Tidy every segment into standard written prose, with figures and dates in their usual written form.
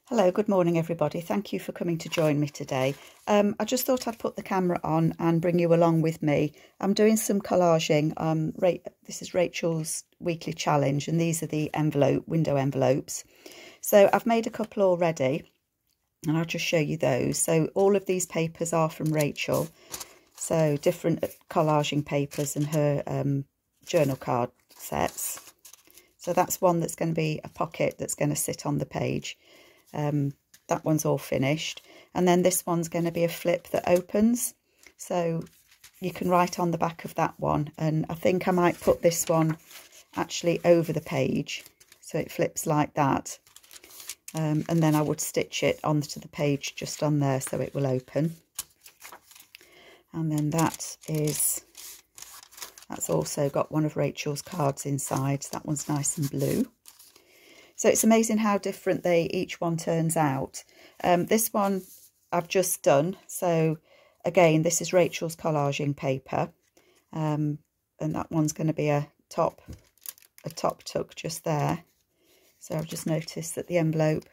Hello, good morning everybody. Thank you for coming to join me today. I just thought I'd put the camera on and bring you along with me. I'm doing some collaging. This is Rachel's weekly challenge and these are the window envelopes. So I've made a couple already and I'll just show you those. So all of these papers are from Rachel. So different collaging papers and her journal card sets. So that's one that's going to be a pocket that's going to sit on the page. That one's all finished, and then this one's going to be a flip that opens, so you can write on the back of that one. And I think I might put this one actually over the page so it flips like that, and then I would stitch it onto the page just on there so it will open. And then that's also got one of Rachel's cards inside, so that one's nice and blue. So it's amazing how different each one turns out. This one I've just done. So again, this is Rachel's collaging paper. And that one's going to be a top tuck just there. So I've just noticed that the envelope,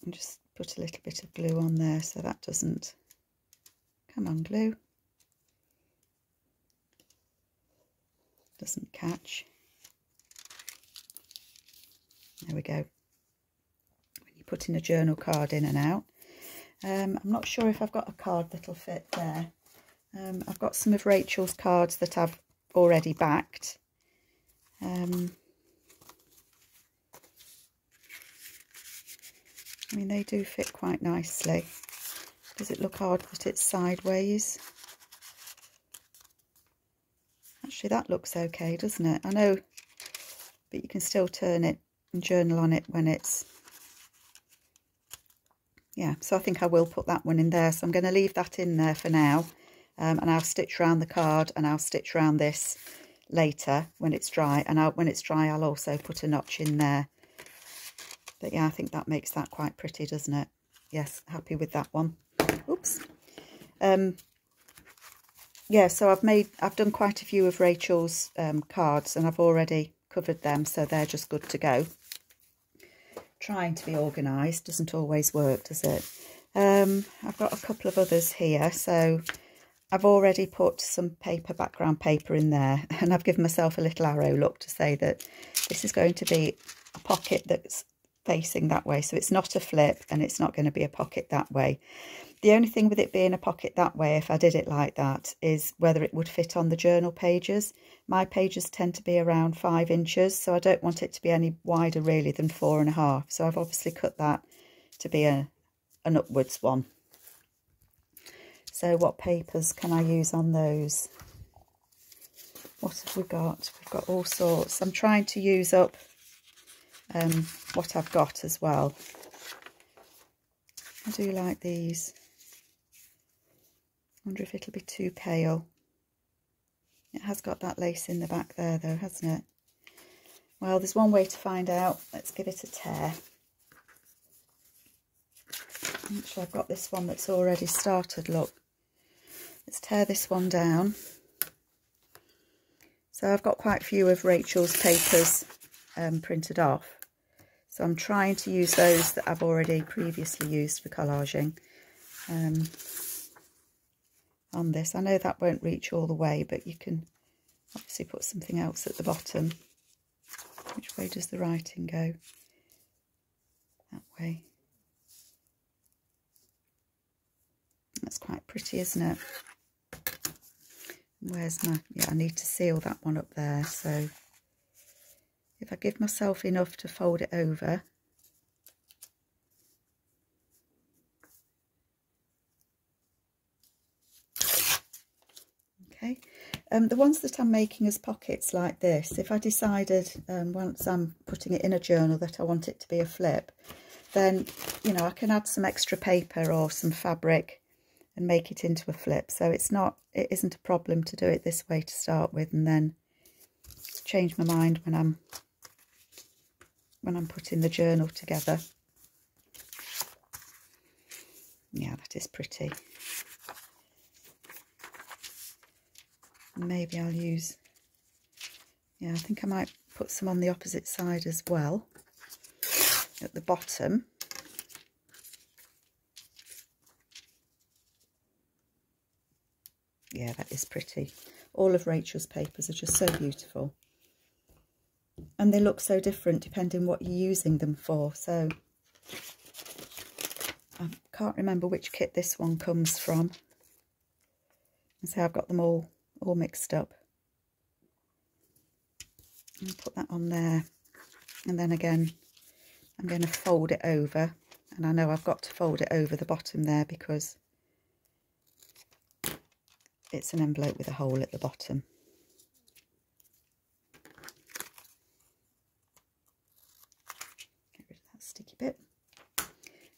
and just put a little bit of glue on there so that doesn't, come on glue, doesn't catch. There we go. When you're putting a journal card in and out. I'm not sure if I've got a card that'll fit there. I've got some of Rachel's cards that I've already backed. I mean, they do fit quite nicely. Does it look odd that it's sideways? Actually, that looks okay, doesn't it? I know, but you can still turn it and journal on it when it's, yeah, so I think I will put that one in there. So I'm going to leave that in there for now, and I'll stitch around the card and I'll stitch around this later when it's dry, and when it's dry I'll also put a notch in there. But yeah, I think that makes that quite pretty, doesn't it? Yes, happy with that one. Oops. Yeah, so I've done quite a few of Rachel's cards and I've already covered them, so they're just good to go. Trying to be organised doesn't always work, does it? I've got a couple of others here, so I've already put some background paper in there, and I've given myself a little arrow look to say that this is going to be a pocket that's facing that way, so it's not a flip and it's not going to be a pocket that way. The only thing with it being a pocket that way, if I did it like that, is whether it would fit on the journal pages. My pages tend to be around 5 inches, so I don't want it to be any wider really than 4.5. So I've obviously cut that to be an upwards one. So what papers can I use on those? What have we got? We've got all sorts. I'm trying to use up what I've got as well. I do like these. I wonder if it'll be too pale. It has got that lace in the back there though, hasn't it? Well, there's one way to find out. Let's give it a tear. Actually, I've got this one that's already started, look. Let's tear this one down. So I've got quite a few of Rachel's papers printed off. So I'm trying to use those that I've already previously used for collaging. On this, I know that won't reach all the way, but you can obviously put something else at the bottom. Which way does the writing go? That way. That's quite pretty, isn't it? Where's my, yeah, I need to seal that one up there, so if I give myself enough to fold it over, okay. The ones that I'm making as pockets like this, if I decided once I'm putting it in a journal that I want it to be a flip, then, you know, I can add some extra paper or some fabric and make it into a flip. So it isn't a problem to do it this way to start with, and then change my mind when I'm putting the journal together. Yeah, that is pretty. Maybe I'll use, yeah, I think I might put some on the opposite side as well. at the bottom. Yeah, that is pretty. All of Rachel's papers are just so beautiful. And they look so different depending what you're using them for. So I can't remember which kit this one comes from. And so I've got them all mixed up. I'll put that on there. And then again, I'm going to fold it over. And I know I've got to fold it over the bottom there because it's an envelope with a hole at the bottom. Get rid of that sticky bit.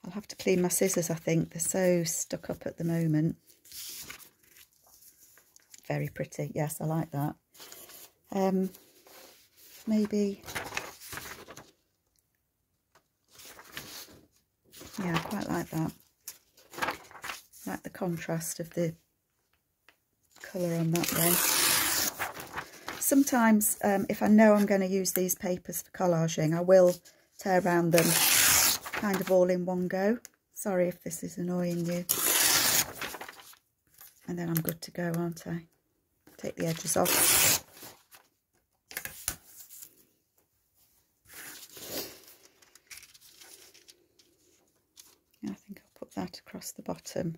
I'll have to clean my scissors, I think. They're so stuck up at the moment. Very pretty. Yes, I like that. Maybe... yeah, I quite like that. I like the contrast of the colour on that way. Sometimes, if I know I'm going to use these papers for collaging, I will tear around them kind of all in one go. Sorry if this is annoying you. And then I'm good to go, aren't I? Take the edges off. I think I'll put that across the bottom.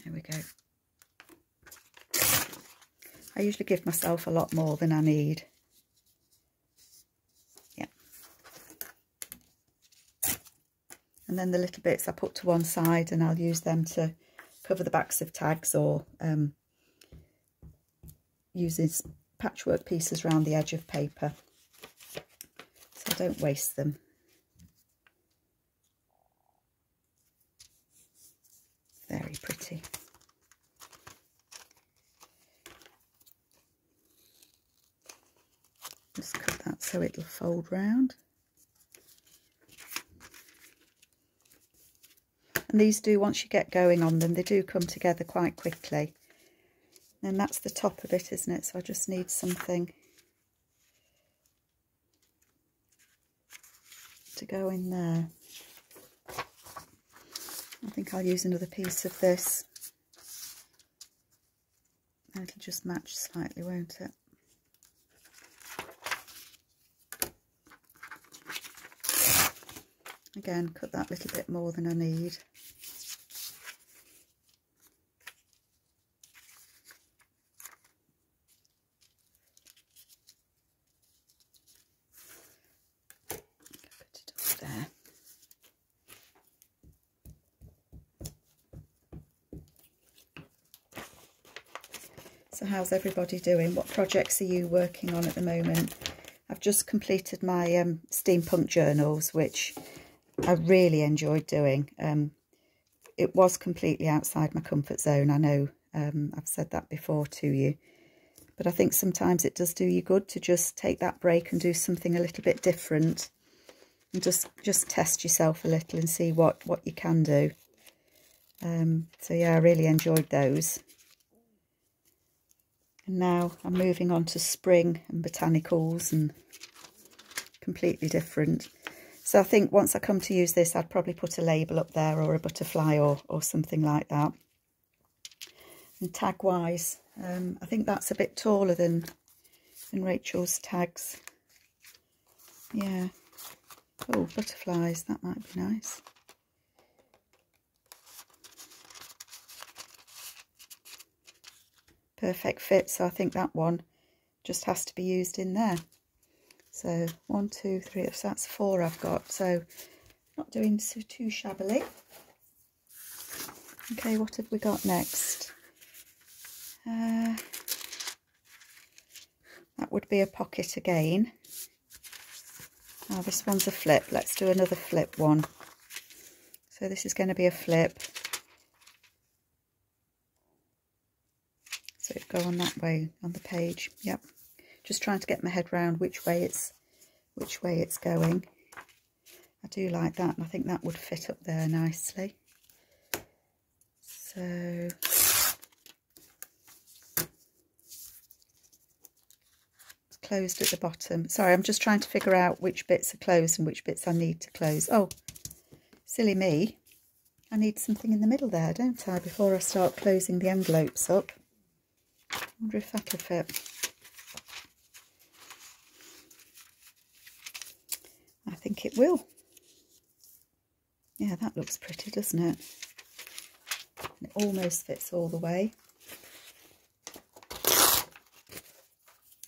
There we go. I usually give myself a lot more than I need. Yeah. And then the little bits I put to one side and I'll use them to cover the backs of tags or using patchwork pieces around the edge of paper, so I don't waste them. Very pretty. Just cut that so it'll fold round. And these do, once you get going on them, they do come together quite quickly. And that's the top of it, isn't it? So I just need something to go in there. I think I'll use another piece of this. It'll just match slightly, won't it? Again, cut that little bit more than I need. So how's everybody doing? What projects are you working on at the moment? I've just completed my steampunk journals, which I really enjoyed doing. It was completely outside my comfort zone. I know I've said that before to you, but I think sometimes it does do you good to just take that break and do something a little bit different and just test yourself a little and see what you can do. So yeah, I really enjoyed those. And now I'm moving on to spring and botanicals and completely different. So I think once I come to use this, I'd probably put a label up there or a butterfly or something like that. And tag wise, I think that's a bit taller than Rachel's tags. Yeah. Oh, butterflies, that might be nice. Perfect fit, so I think that one just has to be used in there. So 1, 2, 3, so that's 4 I've got, so not doing too shabbily. Okay, what have we got next? That would be a pocket again. Oh, this one's a flip. Let's do another flip one. So this is going to be a flip. So it'll go on that way on the page. Yep. Just trying to get my head around which way it's going. I do like that, and I think that would fit up there nicely. So closed at the bottom. Sorry, I'm just trying to figure out which bits are closed and which bits I need to close. Oh, silly me. I need something in the middle there, don't I, before I start closing the envelopes up. I wonder if that'll fit. I think it will. Yeah, that looks pretty, doesn't it? It almost fits all the way.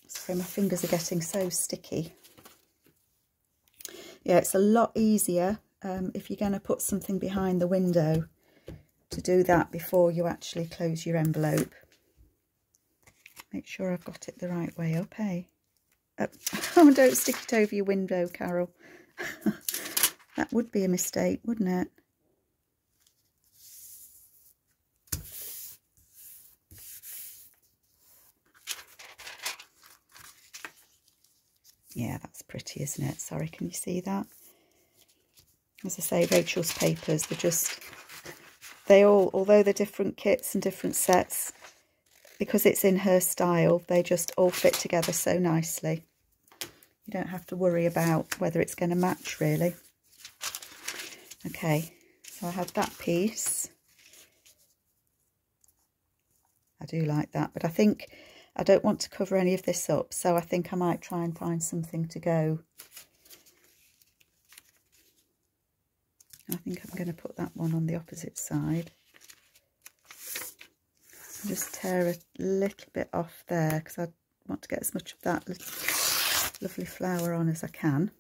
Sorry, my fingers are getting so sticky. Yeah, it's a lot easier if you're going to put something behind the window to do that before you actually close your envelope. Make sure I've got it the right way up, eh? Oh, don't stick it over your window, Carol. That would be a mistake, wouldn't it? Yeah, that's pretty, isn't it? Sorry, can you see that? As I say, Rachel's papers, although they're different kits and different sets, because it's in her style, they just all fit together so nicely. You don't have to worry about whether it's going to match, really. Okay, so I had that piece. I do like that, but I think I don't want to cover any of this up, so I think I might try and find something to go. I think I'm going to put that one on the opposite side. Just tear a little bit off there because I want to get as much of that lovely flower on as I can.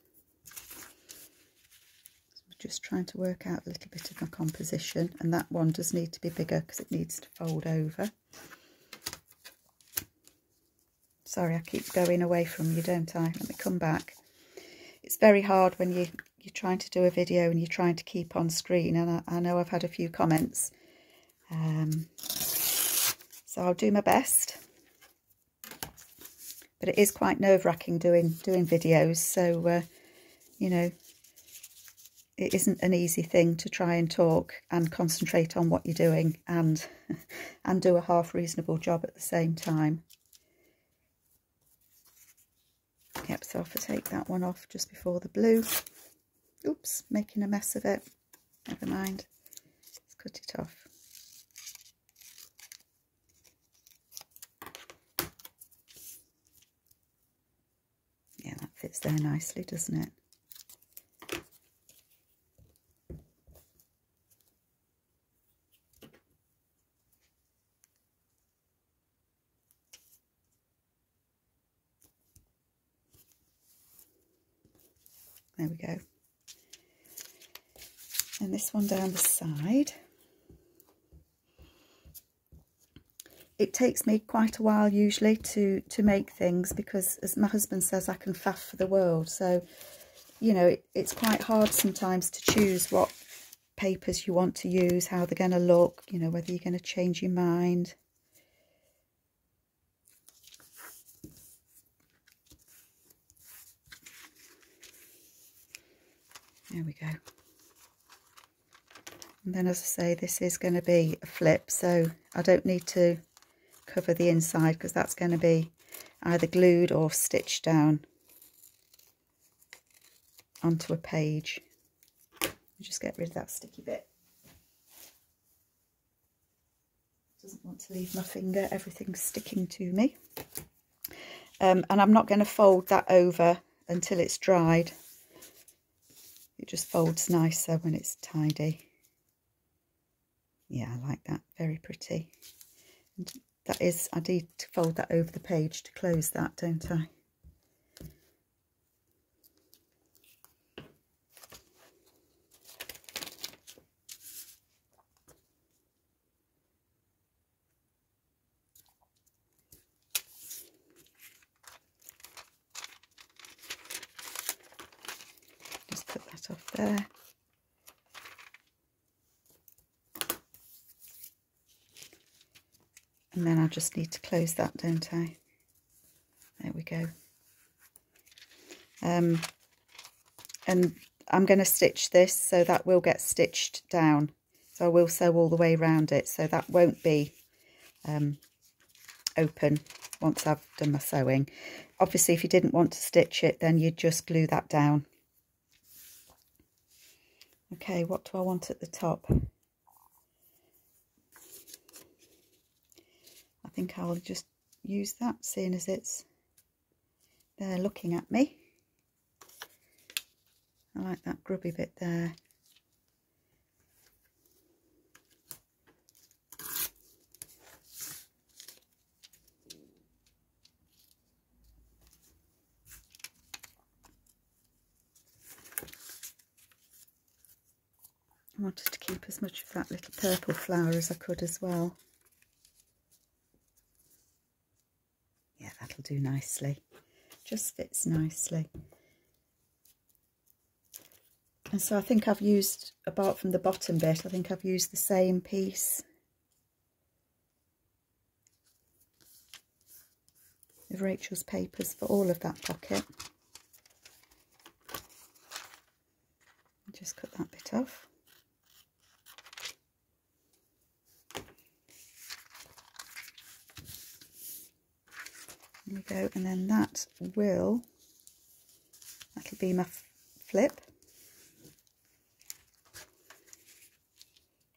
I'm just trying to work out a little bit of my composition, and that one does need to be bigger because it needs to fold over. Sorry, I keep going away from you, don't I? Let me come back. It's very hard when you're trying to do a video and you're trying to keep on screen, and I know I've had a few comments. So I'll do my best. But it is quite nerve-wracking doing videos, so you know, it isn't an easy thing to try and talk and concentrate on what you're doing and do a half reasonable job at the same time. Yep, so if I take that one off just before the blue. Oops, making a mess of it. Never mind. Let's cut it off. Yeah, that fits there nicely, doesn't it? There we go. And this one down the side. It takes me quite a while usually to make things because, as my husband says, I can faff for the world. So, you know, it's quite hard sometimes to choose what papers you want to use, how they're going to look, you know, whether you're going to change your mind. There we go. And then, as I say, this is going to be a flip, so I don't need to cover the inside because that's going to be either glued or stitched down onto a page. Just get rid of that sticky bit. Doesn't want to leave my finger, everything's sticking to me. And I'm not going to fold that over until it's dried. It just folds nicer when it's tidy. Yeah, I like that, very pretty. And that is, I need to fold that over the page to close that, don't I? Just put that off there. And then I just need to close that, don't I? There we go. And I'm going to stitch this, so that will get stitched down. So I will sew all the way around it, so that won't be open. once I've done my sewing. Obviously, if you didn't want to stitch it, then you'd just glue that down. Okay, what do I want at the top? I think I'll just use that, seeing as it's there looking at me. I like that grubby bit there. I wanted to keep as much of that little purple flower as I could as well. Yeah, that'll do nicely. Just fits nicely. And so I think I've used, apart from the bottom bit, I think I've used the same piece of Rachel's papers for all of that pocket. Just cut that bit off. There we go, and then that'll be my flip.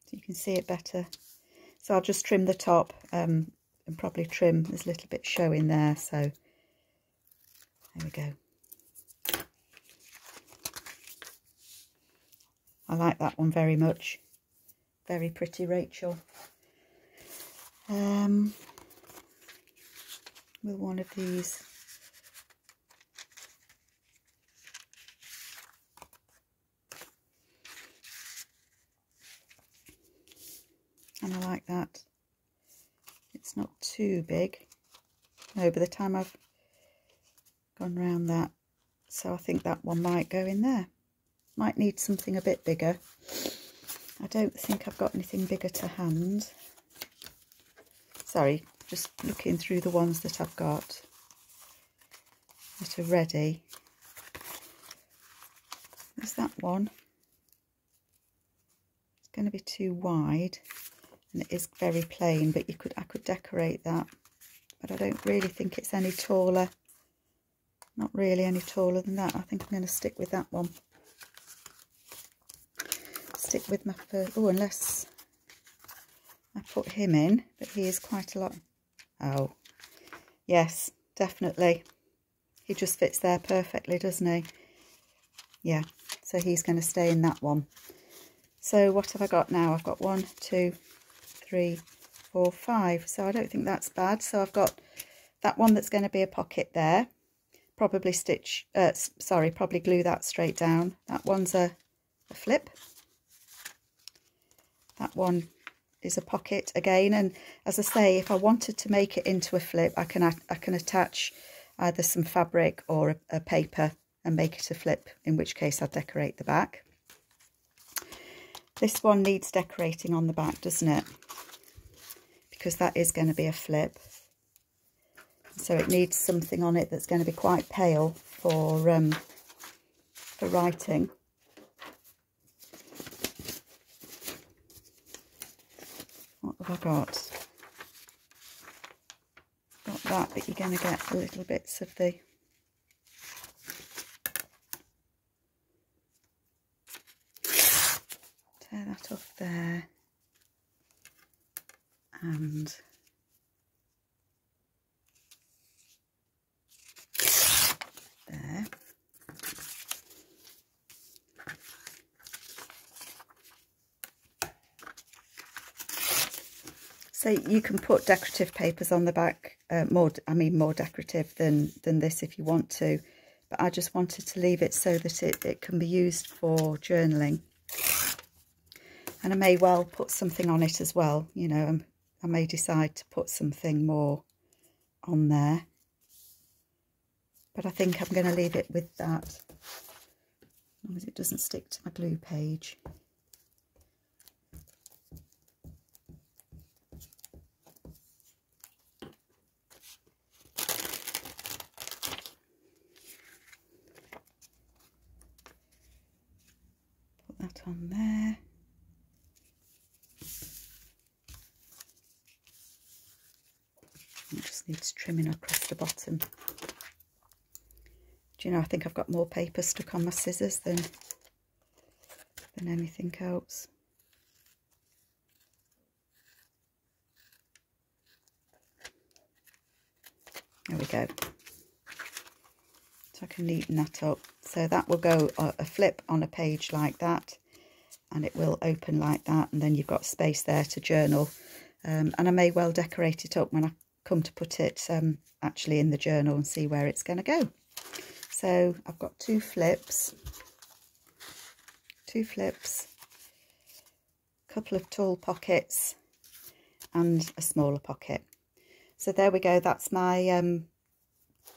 So you can see it better. So I'll just trim the top and probably trim, there's a little bit showing there, so there we go. I like that one very much. Very pretty, Rachel. With one of these. And I like that. It's not too big. No, by the time I've gone round that, so I think that one might go in there. Might need something a bit bigger. I don't think I've got anything bigger to hand. Sorry, just looking through the ones that I've got that are ready. There's that one. It's going to be too wide, and it is very plain, but I could decorate that, but I don't really think it's any taller. Not really any taller than that. I think I'm going to stick with that one. Stick with my first. Oh, unless I put him in, but he is quite a lot. Oh, yes, definitely. He just fits there perfectly, doesn't he? Yeah, so he's going to stay in that one. So what have I got now? I've got 1, 2, 3, 4, 5. So I don't think that's bad. So I've got that one that's going to be a pocket there. Probably probably glue that straight down. That one's a flip. That one is a pocket again, and as I say, if I wanted to make it into a flip, I can attach either some fabric or a paper and make it a flip, in which case I'll decorate the back. This one needs decorating on the back, doesn't it? Because that is going to be a flip, so it needs something on it that's going to be quite pale for writing. What have I got? Got that, but you're going to get little bits of the... Tear that off there. And... there. So you can put decorative papers on the back, more decorative than this if you want to, but I just wanted to leave it so that it can be used for journaling. And I may well put something on it as well, you know, I may decide to put something more on there. But I think I'm going to leave it with that, as long as it doesn't stick to my glue page. Put that on there. It just needs trimming across the bottom. Do you know, I think I've got more paper stuck on my scissors than anything else. There we go. So I can neaten that up. So that will go a flip on a page like that, and it will open like that, and then you've got space there to journal. And I may well decorate it up when I come to put it actually in the journal and see where it's going to go. So I've got two flips, a couple of tall pockets and a smaller pocket. So there we go, that's my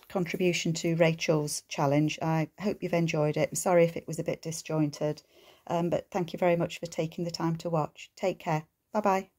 contribution to Rachel's challenge. I hope you've enjoyed it. I'm sorry if it was a bit disjointed, but thank you very much for taking the time to watch. Take care. Bye bye.